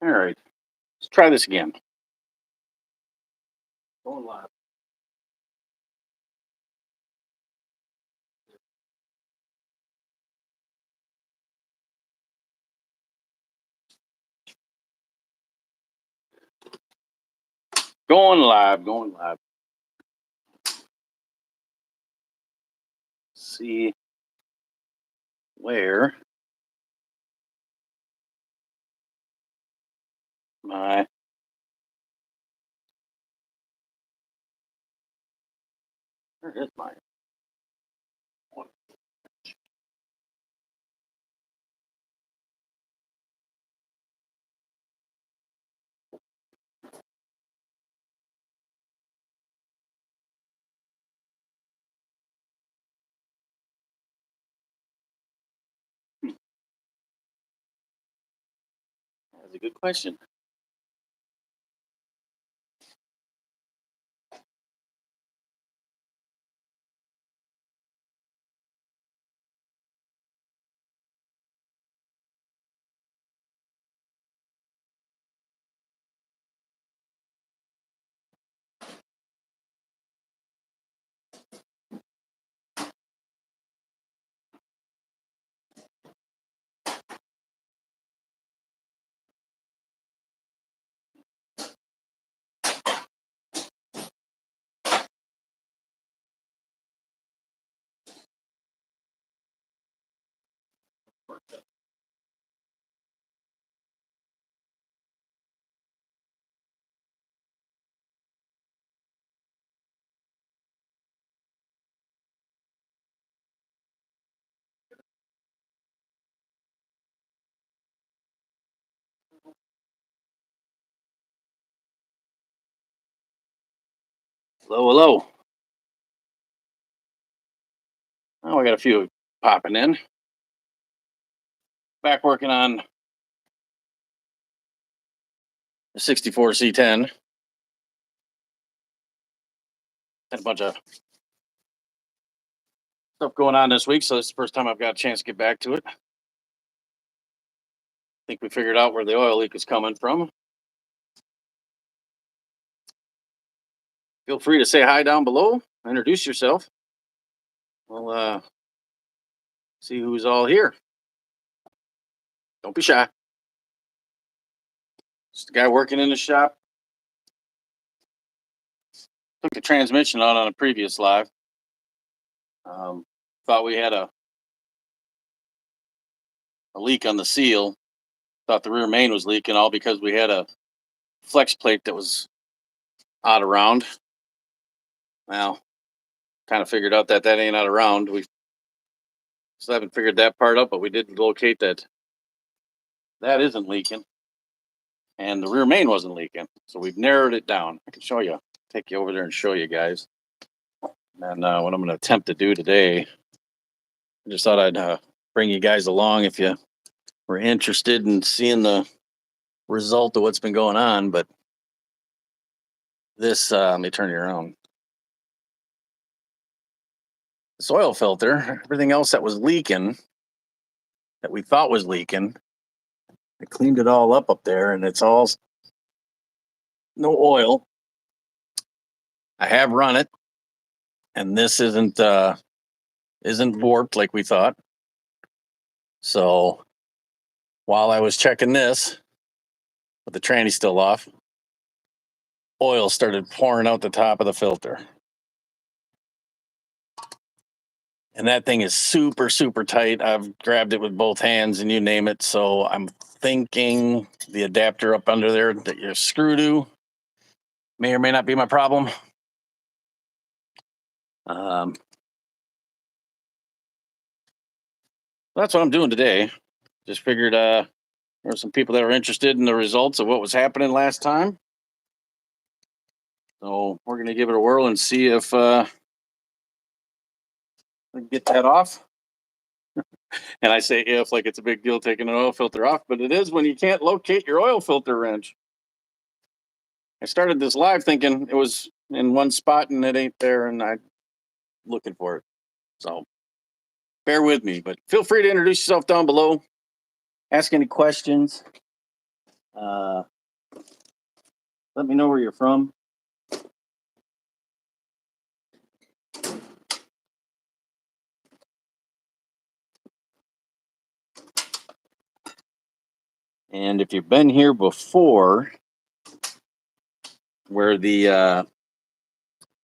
All right, let's try this again. Going live. Going live, going live. See where my where is my that's a good question. Hello, hello. Oh, I got a few popping in. Back working on the 64 C10. Had a bunch of stuff going on this week, so this is the first time I've got a chance to get back to it. I think we figured out where the oil leak is coming from. Feel free to say hi down below. Introduce yourself. We'll see who's all here. Don't be shy. Just a guy working in the shop. Took the transmission out on a previous live. Thought we had a leak on the seal. Thought the rear main was leaking, all because we had a flex plate that was out of round. Well, kind of figured out that ain't out of round. We still haven't figured that part out, but we did locate that isn't leaking, and the rear main wasn't leaking. So we've narrowed it down. I can show you. Take you over there and show you guys. And what I'm going to attempt to do today, I just thought I'd bring you guys along if you were interested in seeing the result of what's been going on. But this, let me turn you around. This oil filter, everything else that was leaking, that we thought was leaking, I cleaned it all up there, and it's all no oil. I have run it, and this isn't warped like we thought. So while I was checking this, with the tranny still off, oil started pouring out the top of the filter. And that thing is super, super tight. I've grabbed it with both hands and you name it. So I'm thinking the adapter up under there that you're screwed to may or may not be my problem. That's what I'm doing today. Just figured there were some people that were interested in the results of what was happening last time. So we're going to give it a whirl and see if we can get that off. And I say if like it's a big deal taking an oil filter off, but it is when you can't locate your oil filter wrench. I started this live thinking it was in one spot and it ain't there, and I'm looking for it. So bear with me, but feel free to introduce yourself down below. Ask any questions. Let me know where you're from. And if you've been here before, where the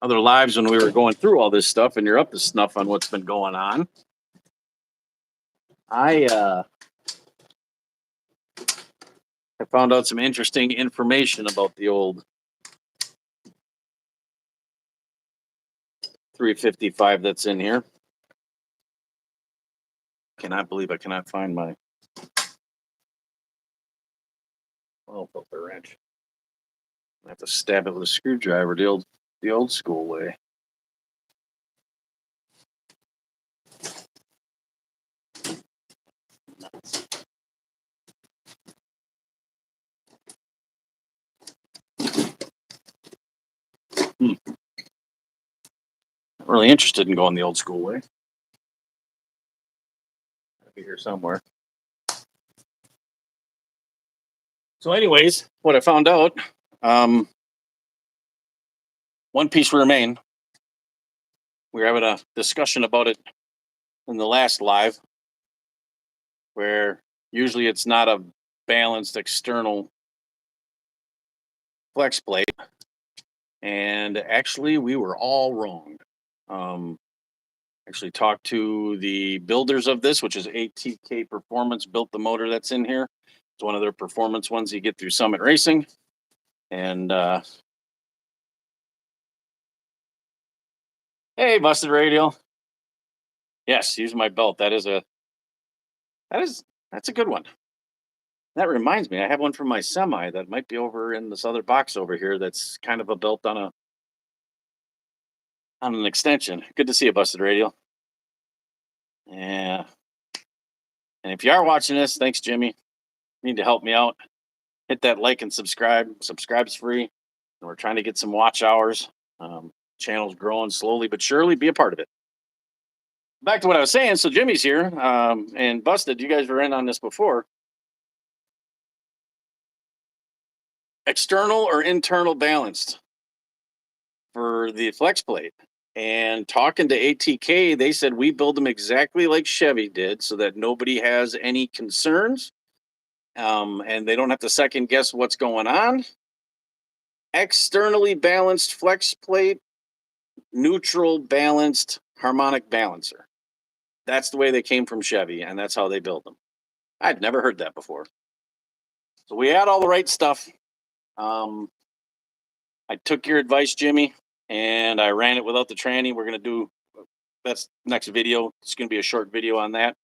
other lives when we were going through all this stuff and you're up to snuff on what's been going on, I found out some interesting information about the old 355 that's in here. Cannot believe I cannot find my oil filter wrench. I have to stab it with a screwdriver the old school way. Not really interested in going the old school way. I'll be here somewhere. So, anyways, what I found out, one piece remain. We were having a discussion about it in the last live, where usually it's not a balanced external flex plate, and actually we were all wrong. Actually talked to the builders of this, which is ATK Performance, built the motor that's in here. It's one of their performance ones you get through Summit Racing. And hey, Busted Radio. Yes, use my belt. That's a good one. That reminds me, I have one from my semi that might be over in this other box over here. That's kind of a belt on an extension. Good to see you, Busted Radio. Yeah. And if you are watching this, thanks, Jimmy. You need to help me out. Hit that like and subscribe. Subscribe's free. And we're trying to get some watch hours. Channel's growing slowly but surely. Be a part of it. Back to what I was saying. So Jimmy's here. And Busted, you guys were in on this before. External or internal balanced for the flex plate. And talking to ATK, they said we build them exactly like Chevy did so that nobody has any concerns. And they don't have to second guess what's going on. Externally balanced flex plate, neutral balanced harmonic balancer. That's the way they came from Chevy, and that's how they build them. I'd never heard that before. So we had all the right stuff. I took your advice, Jimmy, and I ran it without the tranny. We're going to do, that's next video. It's going to be a short video on that.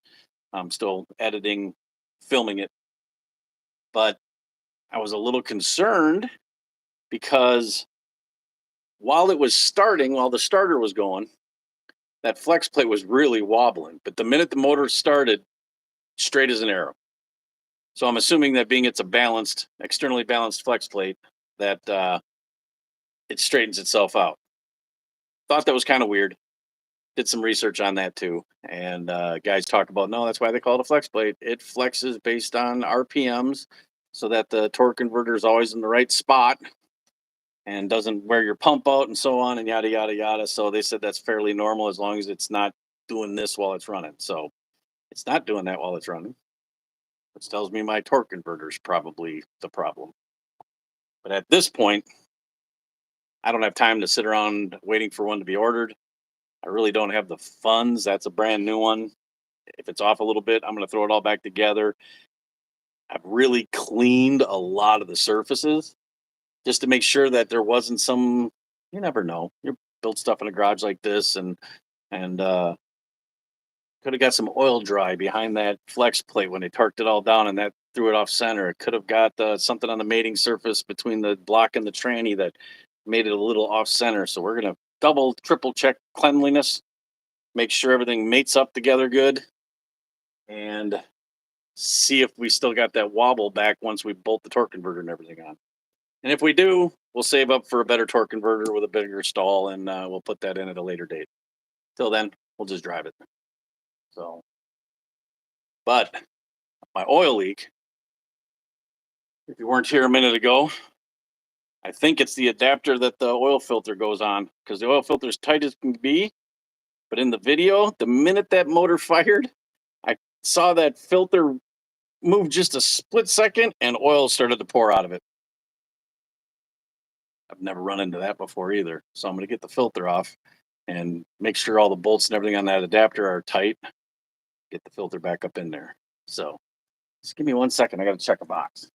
I'm still editing, filming it. But I was a little concerned because while the starter was going, that flex plate was really wobbling. But the minute the motor started, straight as an arrow. So I'm assuming that being it's a externally balanced flex plate, that it straightens itself out. Thought that was kind of weird. Did some research on that too. And guys talk about, no, that's why they call it a flex plate. It flexes based on RPMs so that the torque converter is always in the right spot and doesn't wear your pump out and so on and yada, yada, yada. So they said that's fairly normal as long as it's not doing this while it's running. So it's not doing that while it's running, which tells me my torque converter is probably the problem. But at this point, I don't have time to sit around waiting for one to be ordered. I really don't have the funds. That's a brand new one. If it's off a little bit, I'm going to throw it all back together. I've really cleaned a lot of the surfaces just to make sure that there wasn't some, you never know. You build stuff in a garage like this and could have got some oil dry behind that flex plate when they torqued it all down and that threw it off center. It could have got something on the mating surface between the block and the tranny that made it a little off center. So we're going to double, triple check cleanliness, make sure everything mates up together good, and see if we still got that wobble back once we bolt the torque converter and everything on. And if we do, we'll save up for a better torque converter with a bigger stall, and we'll put that in at a later date. Till then, we'll just drive it. So, but my oil leak If you weren't here a minute ago, I think it's the adapter that the oil filter goes on, because the oil filter is tight as can be. But in the video, the minute that motor fired, I saw that filter move just a split second and oil started to pour out of it. I've never run into that before either. So I'm going to get the filter off and make sure all the bolts and everything on that adapter are tight. Get the filter back up in there. So just give me 1 second. I got to check a box.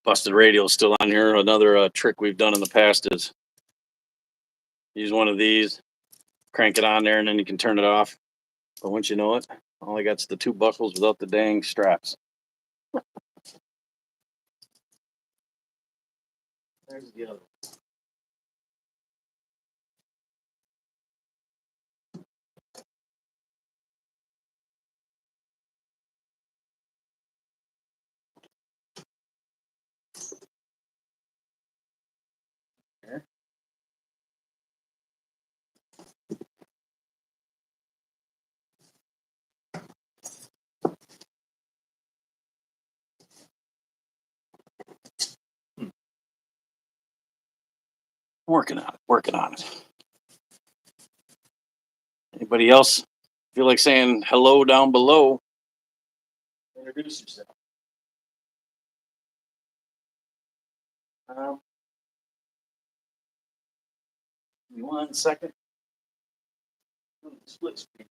Busted radio is still on here. Another trick we've done in the past is use one of these, crank it on there, and then you can turn it off. But once you know it, all I got's the 2 buckles without the dang straps. There's the other. There. Working on it. Anybody else feel like saying hello down below? Introduce yourself. 1 second. Split screen.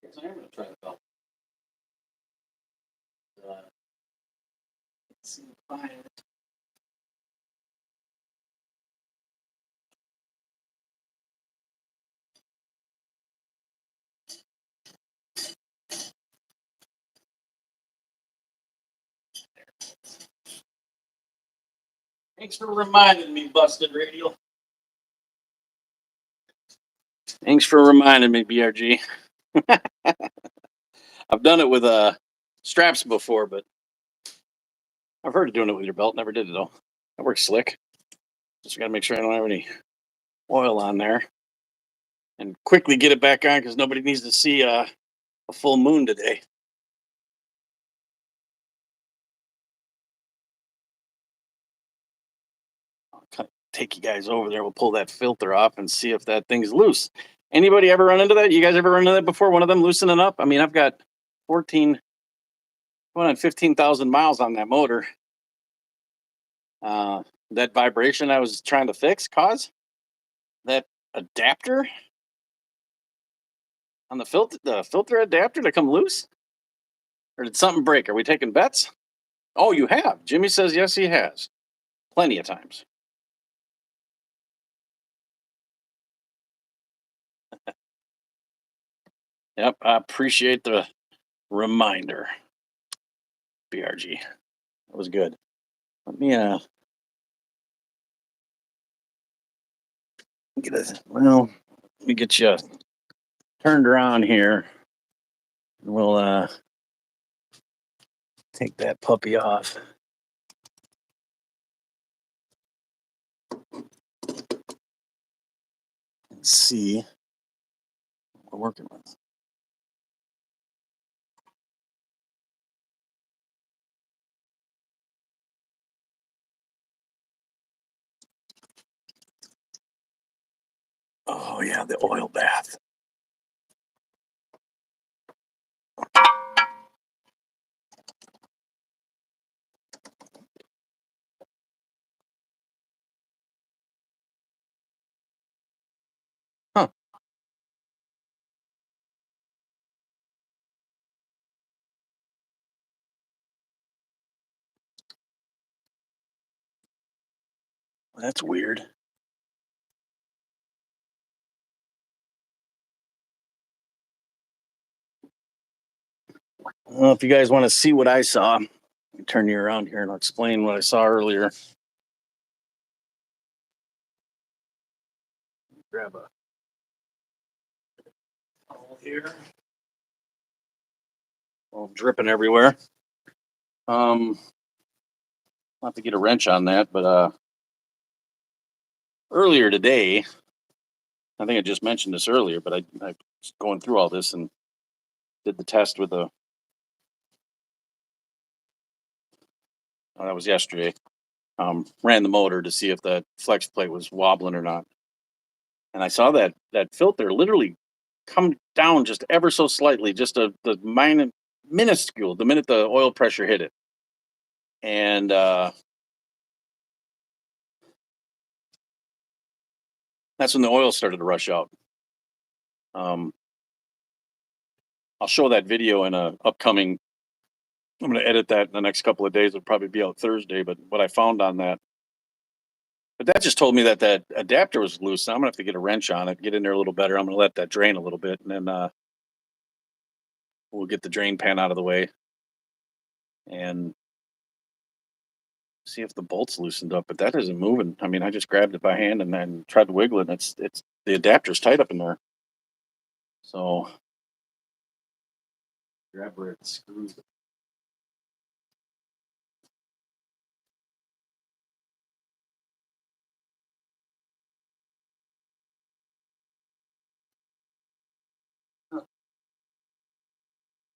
Yes, I am going to try the belt. Let's see if I Thanks for reminding me, Busted Radio. Thanks for reminding me, BRG. I've done it with straps before, but I've heard of doing it with your belt. Never did it though. That works slick. Just got to make sure I don't have any oil on there, and quickly get it back on because nobody needs to see a full moon today. I'll take you guys over there. We'll pull that filter off and see if that thing's loose. Anybody ever run into that? You guys ever run into that before? One of them loosening up? I mean, I've got 14, going on 15,000 miles on that motor. That vibration I was trying to fix cause that adapter on the filter adapter to come loose? Or did something break? Are we taking bets? Oh, you have. Jimmy says yes, he has. Plenty of times. Yep, I appreciate the reminder. BRG. That was good. Let me let me get you turned around here. We'll take that puppy off. And see what we're working with. Oh yeah, the oil bath. Huh. That's weird. Well, if you guys want to see what I saw, I'll turn you around here and I'll explain what I saw earlier. Grab a towel here. All dripping everywhere. I'll have to get a wrench on that, but earlier today, I think I just mentioned this earlier, but I was going through all this and did the test with the. Oh, that was yesterday. Ran the motor to see if that flex plate was wobbling or not, and I saw that filter literally come down just ever so slightly, just the minuscule, the minute the oil pressure hit it, and that's when the oil started to rush out. Um, I'll show that video in a upcoming. I'm going to edit that in the next couple of days. It'll probably be out Thursday. But what I found on that, but that just told me that that adapter was loose. I'm going to have to get a wrench on it, get in there a little better. I'm going to let that drain a little bit, and then we'll get the drain pan out of the way and see if the bolt's loosened up. But that isn't moving. I mean, I just grabbed it by hand and then tried to wiggle it. And it's the adapter's tight up in there. So grab where it screws.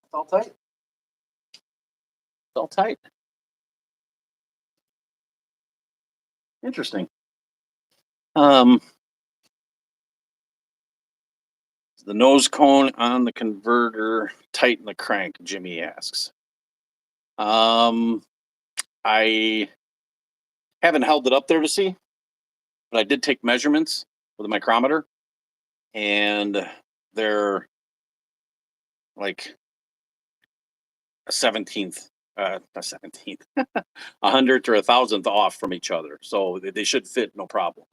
It's all tight. It's all tight. Interesting. Um, the nose cone on the converter tighten the crank, Jimmy asks. Um, I haven't held it up there to see, but I did take measurements with a micrometer, and they're like a 17th, a 17th, a hundredth or a thousandth off from each other. So they should fit no problem.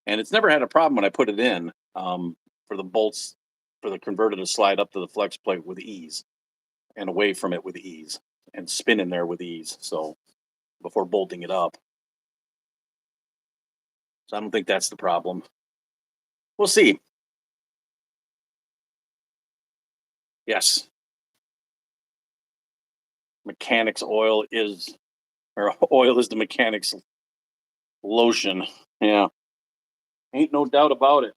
And it's never had a problem when I put it in for the bolts for the converter to slide up to the flex plate with ease and away from it with ease and spin in there with ease. So before bolting it up. So I don't think that's the problem. We'll see. Yes. Mechanics oil is, or oil is the mechanics lotion. Yeah. Ain't no doubt about it.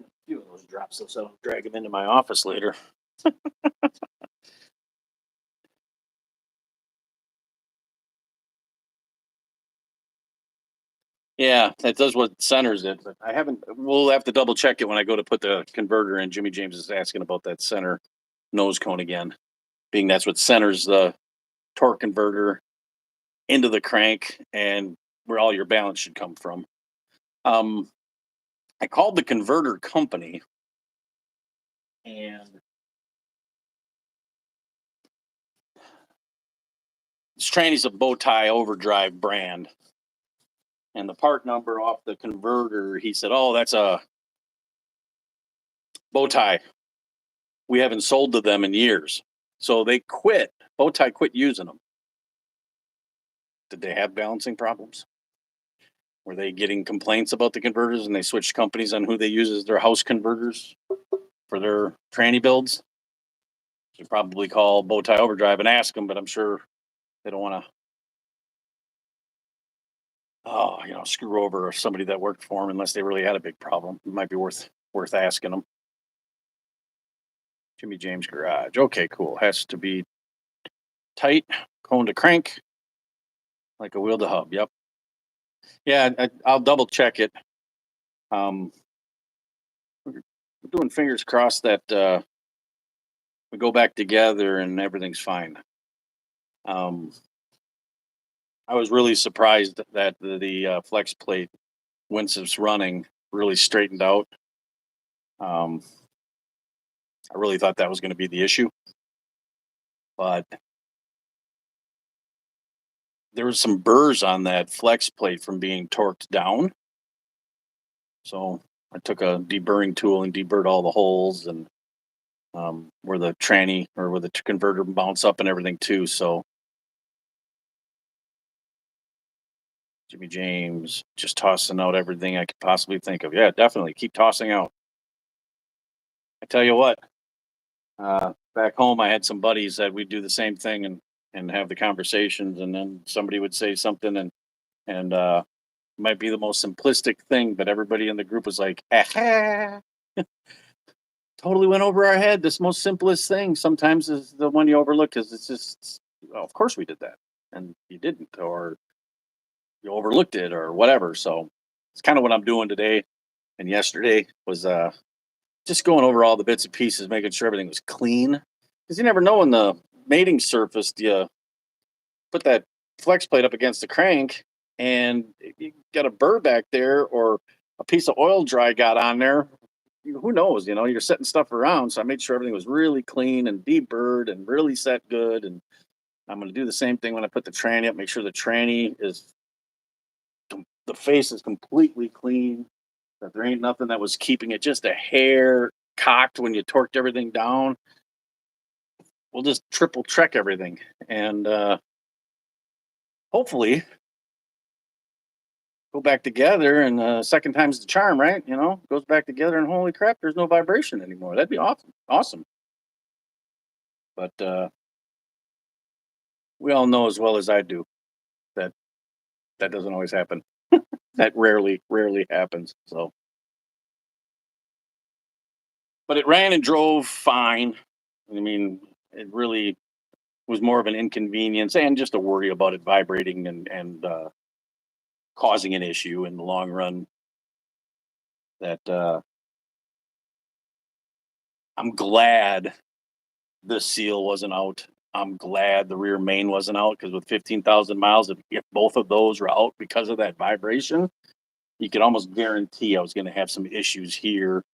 A few of those drops, so I don't drag them into my office later. Yeah, that does what centers it, but I haven't. We'll have to double check it when I go to put the converter in. Jimmy James is asking about that center nose cone again, being that's what centers the torque converter into the crank and where all your balance should come from. I called the converter company and this tranny's a bow tie overdrive brand. And the part number off the converter, he said, "Oh, that's a bow tie. We haven't sold to them in years." So they quit. Bow tie quit using them. Did they have balancing problems? Were they getting complaints about the converters and they switched companies on who they use as their house converters for their tranny builds? You probably call Bow Tie Overdrive and ask them, but I'm sure they don't want to, screw over somebody that worked for them unless they really had a big problem. It might be worth asking them. Jimmy James Garage. Okay, cool. Has to be tight, cone to crank, like a wheel to hub. Yep. Yeah, I'll double check it. Um, we're doing fingers crossed that we go back together and everything's fine. Um, I was really surprised that the flex plate, once it's running, really straightened out. Um, I really thought that was going to be the issue, but there was some burrs on that flex plate from being torqued down. So I took a deburring tool and deburred all the holes and where the tranny or where the converter mounts up and everything too. So Jimmy James just tossing out everything I could possibly think of. Yeah, definitely keep tossing out. I tell you what, back home I had some buddies that we'd do the same thing and have the conversations, and then somebody would say something and might be the most simplistic thing, but everybody in the group was like, "Aha." Totally went over our head. This most simplest thing sometimes is the one you overlook because it's just, well, of course we did that, and you didn't, or you overlooked it, or whatever. So it's kind of what I'm doing today. And yesterday was just going over all the bits and pieces, making sure everything was clean. Because you never know when the mating surface, you put that flex plate up against the crank, and you got a burr back there, or a piece of oil dry got on there. Who knows? You're setting stuff around. So I made sure everything was really clean and deburred and really set good. And I'm going to do the same thing when I put the tranny up. Make sure the tranny is the face is completely clean. That there ain't nothing that was keeping it just a hair cocked when you torqued everything down. We'll just triple check everything, and hopefully go back together. And second time's the charm, right? Goes back together, and holy crap, there's no vibration anymore. That'd be awesome. Awesome. But we all know as well as I do that that doesn't always happen. That rarely happens. So, but it ran and drove fine. I mean, it really was more of an inconvenience and just a worry about it vibrating and causing an issue in the long run. That I'm glad the seal wasn't out. I'm glad the rear main wasn't out, because with 15,000 miles, if both of those were out because of that vibration, you could almost guarantee I was going to have some issues here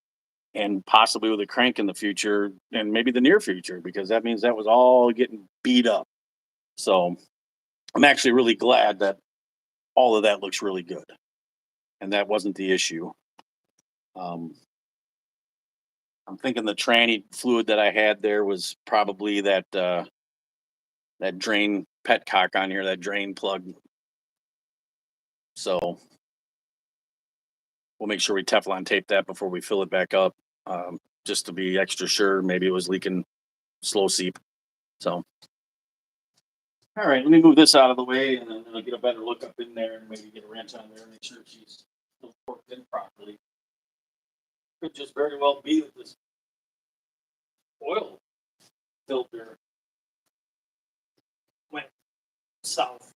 and possibly with a crank in the future and maybe the near future, because that means that was all getting beat up. So I'm actually really glad that all of that looks really good and that wasn't the issue. Um, I'm thinking the tranny fluid that I had there was probably that drain petcock on here, that drain plug. So we'll make sure we Teflon tape that before we fill it back up, just to be extra sure. Maybe it was leaking slow seep. So, all right, let me move this out of the way, and then I'll get a better look up in there and maybe get a wrench on there and make sure she's still torqued in properly. Could just very well be that this oil filter went south.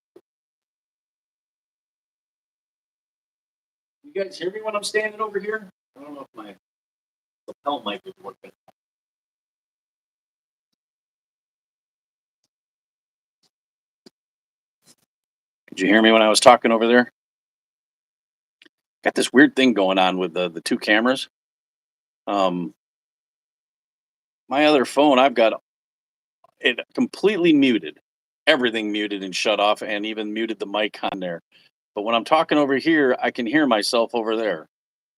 You guys hear me when I'm standing over here? I don't know if my lapel mic is working. Did you hear me when I was talking over there? Got this weird thing going on with the two cameras. Um, my other phone, I've got it completely muted, everything muted and shut off, and even muted the mic on there. But when I'm talking over here, I can hear myself over there.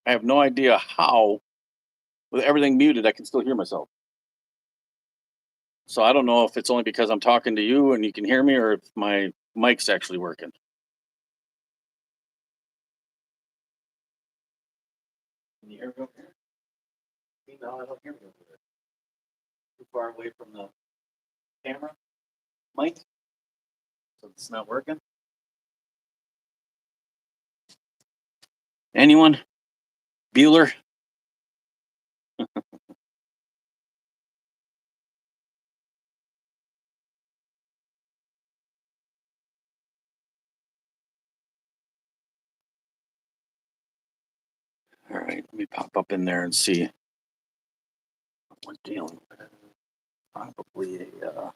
I have no idea how, with everything muted, I can still hear myself. So I don't know if it's only because I'm talking to you and you can hear me, or if my mic's actually working. Can you hear me over here? No, I don't hear me over there. Too far away from the camera mic, so it's not working. Anyone? Bueller? All right, let me pop up in there and see what we're dealing with. Probably a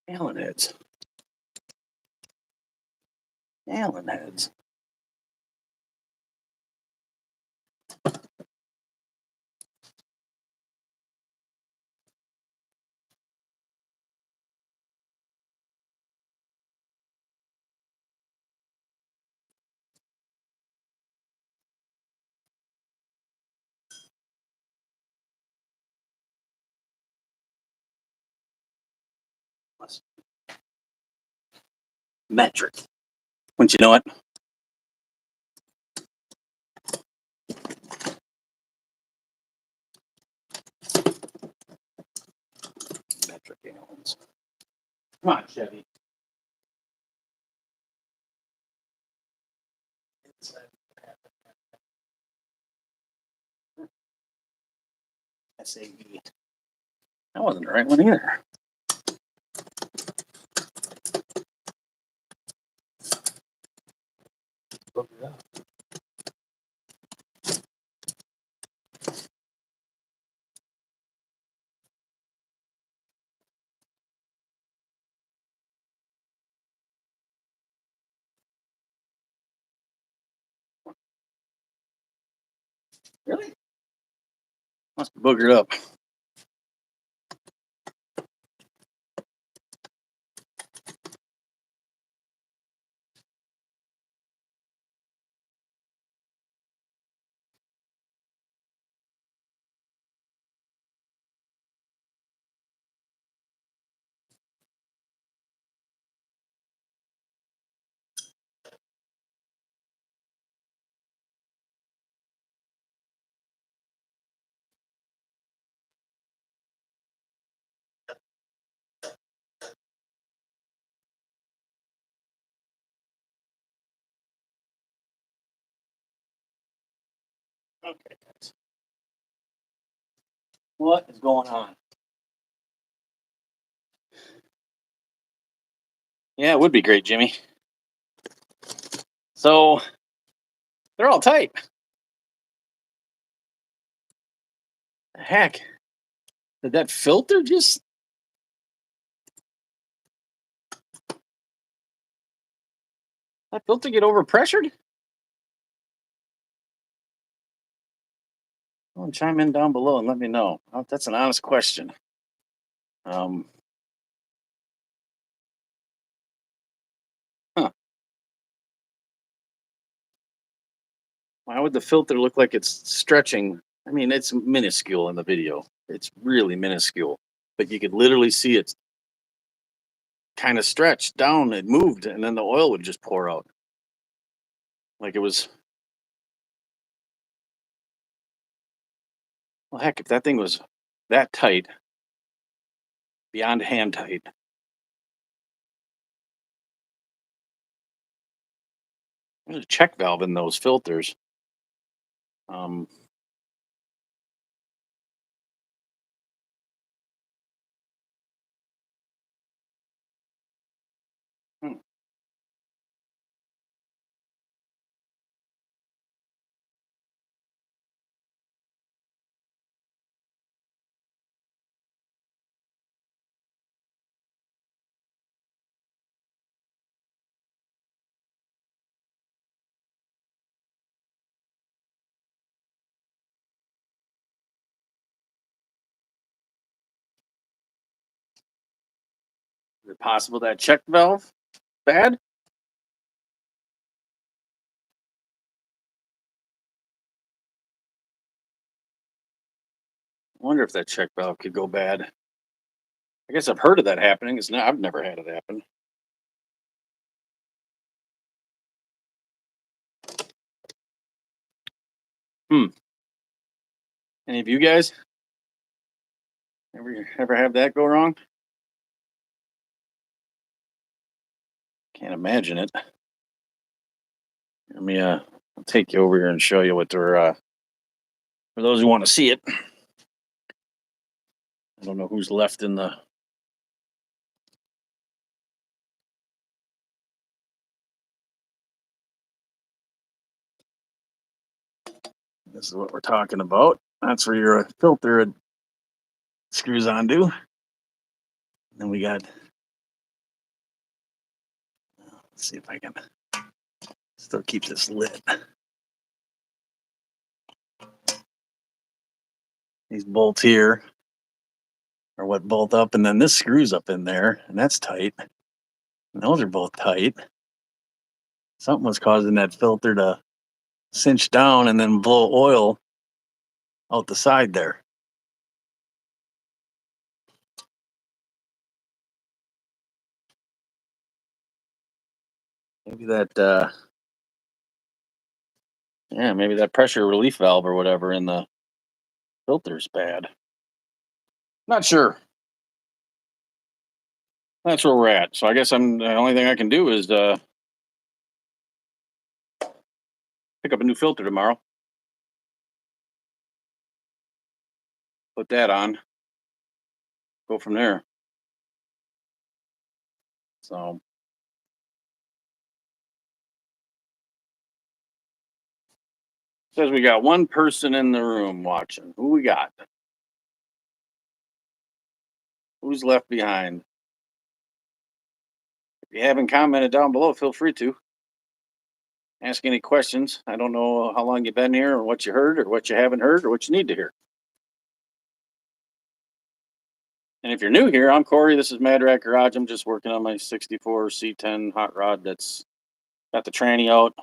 Allen heads. Allen heads. Metric. Wouldn't you know it? Metric Allens. Come on, Chevy. SAV. That wasn't the right one either. Look it up. Really? Must be boogered up. Okay, guys. What is going on? Yeah, it would be great, Jimmy. So they're all tight. The heck? Did that filter just? That filter get overpressured? Well, chime in down below and let me know. Oh, that's an honest question. Huh. Why would the filter look like it's stretching? I mean, it's minuscule in the video. It's really minuscule, but you could literally see it kind of stretched down. It moved, and then the oil would just pour out, like it was. Well, heck, if that thing was that tight, beyond hand tight, there's a check valve in those filters. Um, hmm, is it possible that check valve bad? I wonder if that check valve could go bad. I guess I've heard of that happening. I've never had it happen. Hmm. Any of you guys ever have that go wrong? Can't imagine it. Let me I'll take you over here and show you what they're for those who want to see it. I don't know who's left in the this is what we're talking about. That's where your filter screws onto. Then we got let's see if I can still keep this lit. These bolts here are what bolt up, and then this screws up in there, and that's tight. And those are both tight. Something was causing that filter to cinch down and then blow oil out the side there. Maybe that maybe that pressure relief valve or whatever in the filter's bad. Not sure. That's where we're at. So I guess the only thing I can do is pick up a new filter tomorrow. Put that on. Go from there. So says we got one person in the room watching. Who we got? Who's left behind? If you haven't commented down below, feel free to ask any questions. I don't know how long you've been here or what you heard or what you haven't heard or what you need to hear. And if you're new here, I'm Corey. This is MadRatt Garage. I'm just working on my 64 C10 hot rod that's got the tranny out.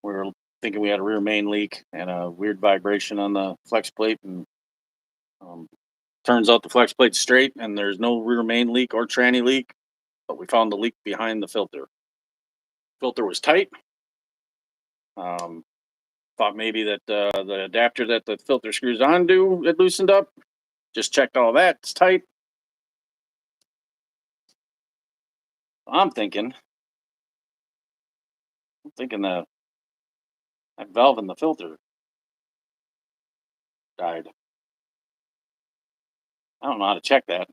We were thinking we had a rear main leak and a weird vibration on the flex plate. And turns out the flex plate's straight and there's no rear main leak or tranny leak. But we found the leak behind the filter. Filter was tight. Thought maybe that the adapter that the filter screws onto had loosened up. Just checked all that. It's tight. I'm thinking that valve in the filter died. I don't know how to check that.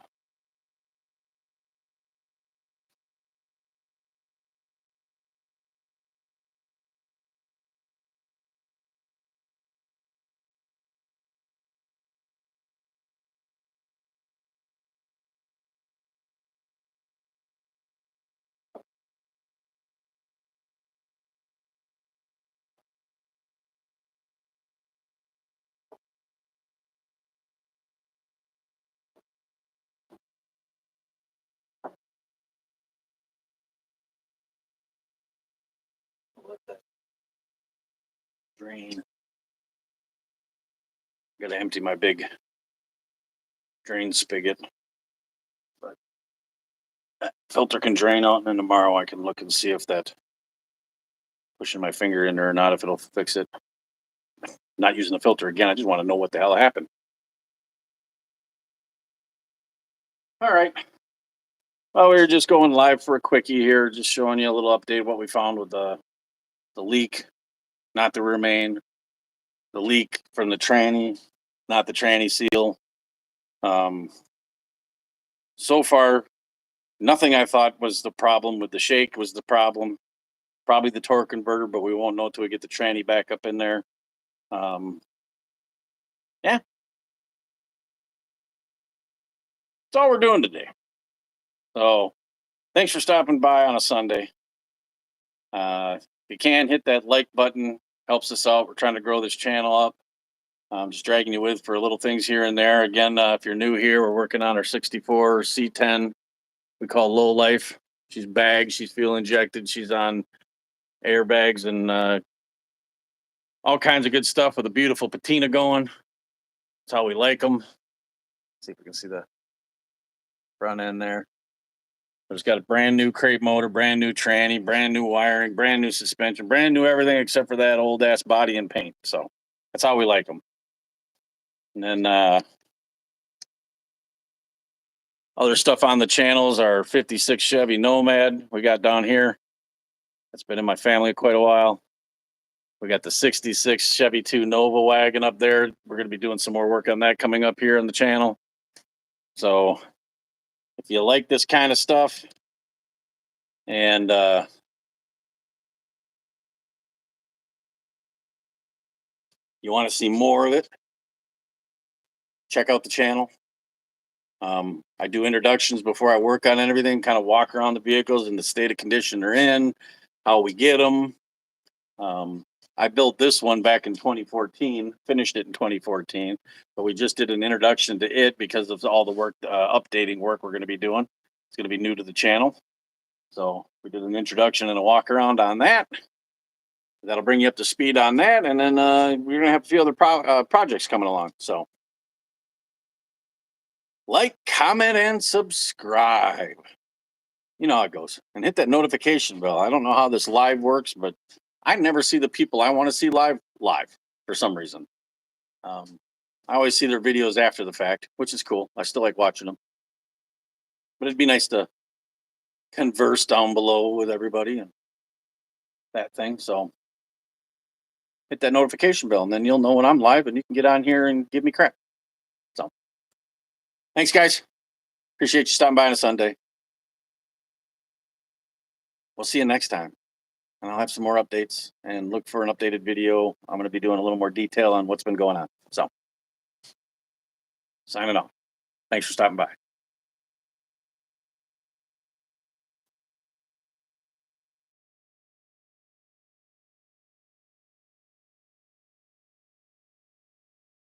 Let that drain. Got to empty my big drain spigot. But that filter can drain out, and then tomorrow I can look and see if that pushing my finger in there or not, if it'll fix it. Not using the filter again. I just want to know what the hell happened. All right. Well, we were just going live for a quickie here, just showing you a little update of what we found with the leak, not the rear main, the leak from the tranny, not the tranny seal. So far, nothing I thought was the problem with the shake was the problem. Probably the torque converter, but we won't know until we get the tranny back up in there. Yeah. That's all we're doing today. So thanks for stopping by on a Sunday. If you can, hit that like button. Helps us out. We're trying to grow this channel up. I'm just dragging you with for little things here and there. Again, if you're new here, we're working on our 64 C10. We call low life. She's bagged. She's fuel injected. She's on airbags and all kinds of good stuff with a beautiful patina going. That's how we like them. See if we can see the front end there. It's got a brand new crate motor, brand new tranny, brand new wiring, brand new suspension, brand new everything except for that old ass body and paint. So that's how we like them. And then other stuff on the channels are 56 Chevy Nomad we got down here. That's been in my family quite a while. We got the 66 Chevy 2 Nova Wagon up there. We're going to be doing some more work on that coming up here on the channel. So if you like this kind of stuff and you want to see more of it, check out the channel. I do introductions before I work on everything, kind of walk around the vehicles and the state of condition they're in, how we get them. I built this one back in 2014, finished it in 2014, but we just did an introduction to it because of all the work, updating work we're going to be doing. It's going to be new to the channel. So we did an introduction and a walk around on that. That'll bring you up to speed on that. And then we're going to have a few other projects coming along. So like, comment, and subscribe. You know how it goes. And hit that notification bell. I don't know how this live works, but I never see the people I want to see live for some reason. I always see their videos after the fact, which is cool. I still like watching them. But it'd be nice to converse down below with everybody and that thing. So hit that notification bell, and then you'll know when I'm live, and you can get on here and give me crap. So thanks, guys. Appreciate you stopping by on a Sunday. We'll see you next time. And I'll have some more updates and look for an updated video. I'm going to be doing a little more detail on what's been going on. So signing off. Thanks for stopping by.